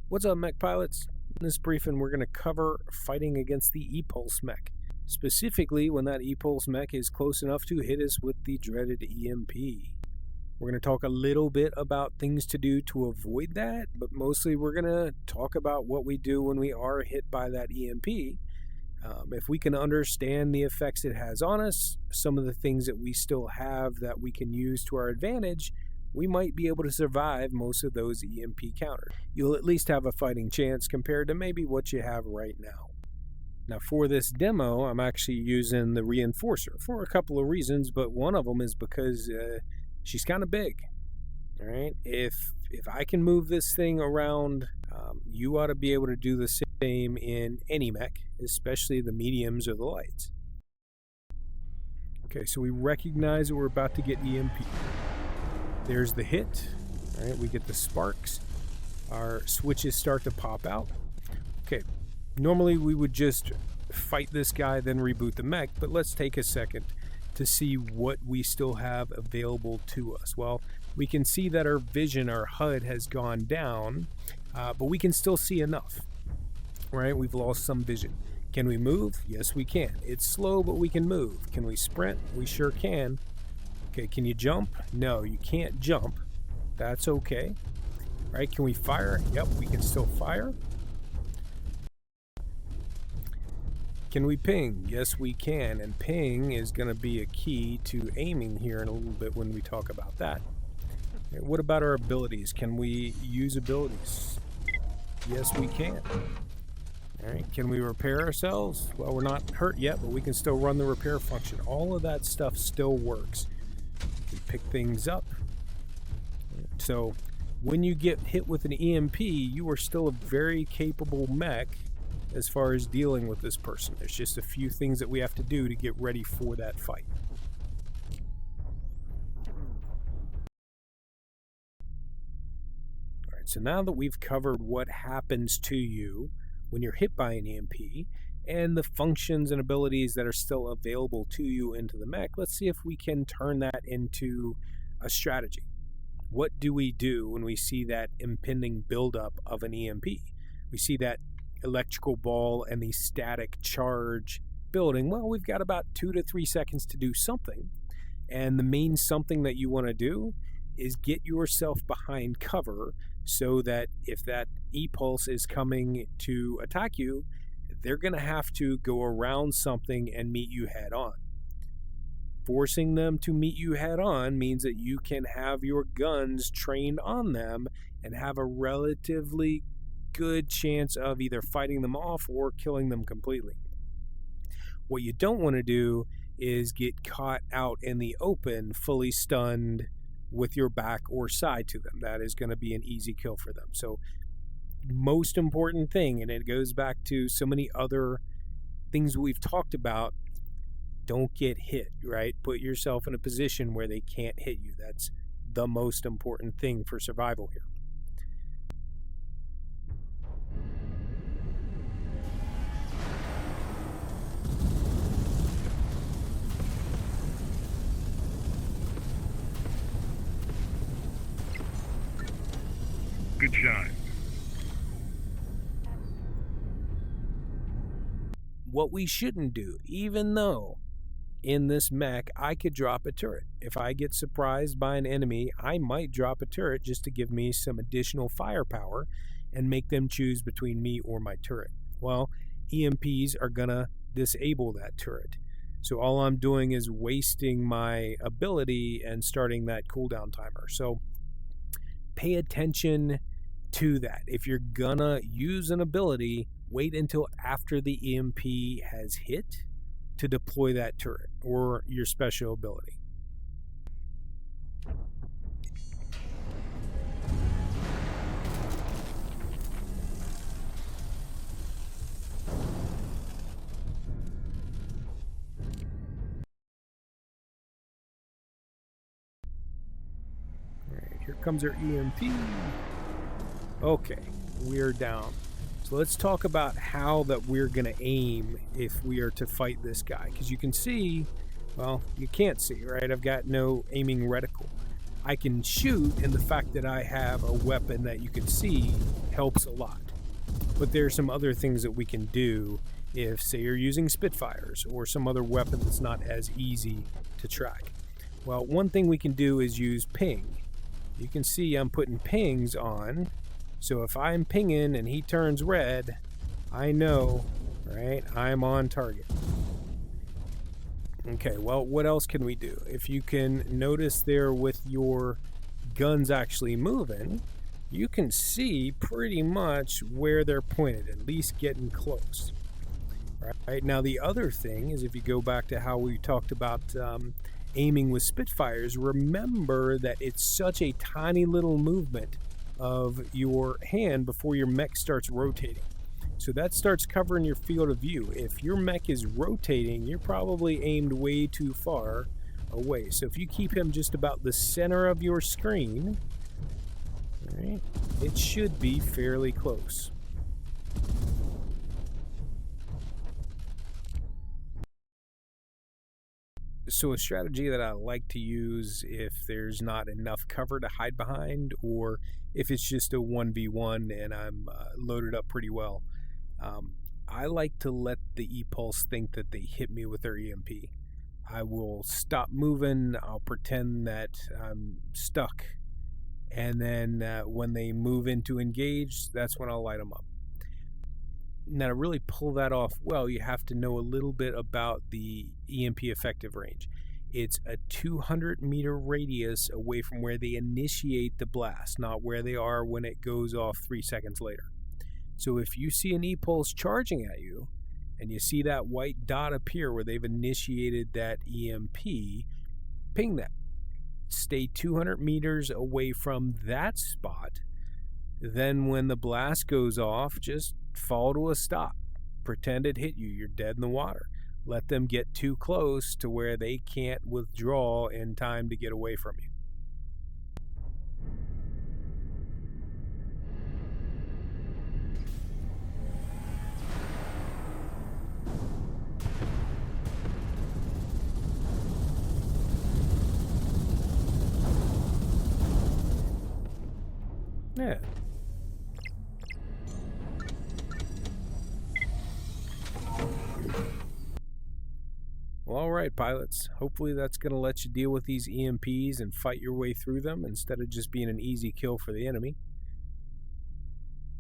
What's up, mech pilots? In this briefing, we're going to cover fighting against the E-pulse mech, specifically when that E-pulse mech is close enough to hit us with the dreaded EMP. We're going to talk a little bit about things to do to avoid that, but mostly we're going to talk about what we do when we are hit by that EMP. If we can understand the effects it has on us, some of the things that we still have that we can use to our advantage, we might be able to survive most of those EMP counters. You'll at least have a fighting chance compared to maybe what you have right now. Now for this demo, I'm actually using the reinforcer for a couple of reasons, but one of them is because she's kind of big. All right, if I can move this thing around, you ought to be able to do the same in any mech, especially the mediums or the lights. Okay, so we recognize that we're about to get EMP. There's the hit. All right, we get the sparks. Our switches start to pop out. Okay, normally we would just fight this guy, then reboot the mech, but let's take a second to see what we still have available to us. Well, we can see that our vision, our HUD has gone down, but we can still see enough, right? We've lost some vision. Can we move? Yes, we can. It's slow, but we can move. Can we sprint? We sure can. Okay, can you jump? No, you can't jump. That's okay. All right, can we fire? Yep, we can still fire. Can we ping? Yes, we can, and ping is going to be a key to aiming here in a little bit when we talk about that. Okay, what about our abilities? Can we use abilities? Yes, we can. All right, can we repair ourselves? Well, we're not hurt yet, but we can still run the repair function. All of that stuff still works. We pick things up. So when you get hit with an EMP, you are still a very capable mech as far as dealing with this person. There's just a few things that we have to do to get ready for that fight. All right, so now that we've covered what happens to you when you're hit by an EMP and the functions and abilities that are still available to you into the mech, let's see if we can turn that into a strategy. What do we do when we see that impending buildup of an EMP? We see that electrical ball and the static charge building. Well, we've got about 2 to 3 seconds to do something. And the main something that you want to do is get yourself behind cover so that if that E-pulse is coming to attack you, they're going to have to go around something and meet you head on. Forcing them to meet you head on means that you can have your guns trained on them and have a relatively good chance of either fighting them off or killing them completely. What you don't want to do is get caught out in the open, fully stunned with your back or side to them. That is going to be an easy kill for them. So most important thing, and it goes back to so many other things we've talked about, don't get hit, right? Put yourself in a position where they can't hit you. That's the most important thing for survival here. Good shot. What we shouldn't do, even though in this mech I could drop a turret. If I get surprised by an enemy, I might drop a turret just to give me some additional firepower and make them choose between me or my turret. Well, EMPs are gonna disable that turret. So all I'm doing is wasting my ability and starting that cooldown timer. So pay attention to that. If you're gonna use an ability, wait until after the EMP has hit to deploy that turret or your special ability. All right, here comes our EMP. Okay, we're down. So let's talk about how that we're going to aim if we are to fight this guy. Because you can see, well, you can't see, right? I've got no aiming reticle. I can shoot, and the fact that I have a weapon that you can see helps a lot. But there are some other things that we can do if, say, you're using Spitfires or some other weapon that's not as easy to track. Well, one thing we can do is use ping. You can see I'm putting pings on, so if I'm pinging and he turns red, I know, right, I'm on target. Okay, well, what else can we do? If you can notice there with your guns actually moving, you can see pretty much where they're pointed, at least getting close. Right, now the other thing is, if you go back to how we talked about aiming with Spitfires, remember that it's such a tiny little movement of your hand before your mech starts rotating. So that starts covering your field of view. If your mech is rotating, you're probably aimed way too far away. So if you keep him just about the center of your screen, right, it should be fairly close. So a strategy that I like to use if there's not enough cover to hide behind, or if it's just a 1v1 and I'm loaded up pretty well, I like to let the E-Pulse think that they hit me with their EMP. I will stop moving, I'll pretend that I'm stuck, and then when they move into engage, that's when I'll light them up. Now, to really pull that off well, you have to know a little bit about the EMP effective range. It's a 200-meter radius away from where they initiate the blast, not where they are when it goes off 3 seconds later. So if you see an E-Pulse charging at you, and you see that white dot appear where they've initiated that EMP, ping that. Stay 200 meters away from that spot. Then when the blast goes off, just fall to a stop. Pretend it hit you. You're dead in the water. Let them get too close to where they can't withdraw in time to get away from you. Yeah. Well, all right, pilots. Hopefully that's going to let you deal with these EMPs and fight your way through them instead of just being an easy kill for the enemy.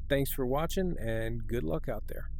Thanks for watching, and good luck out there.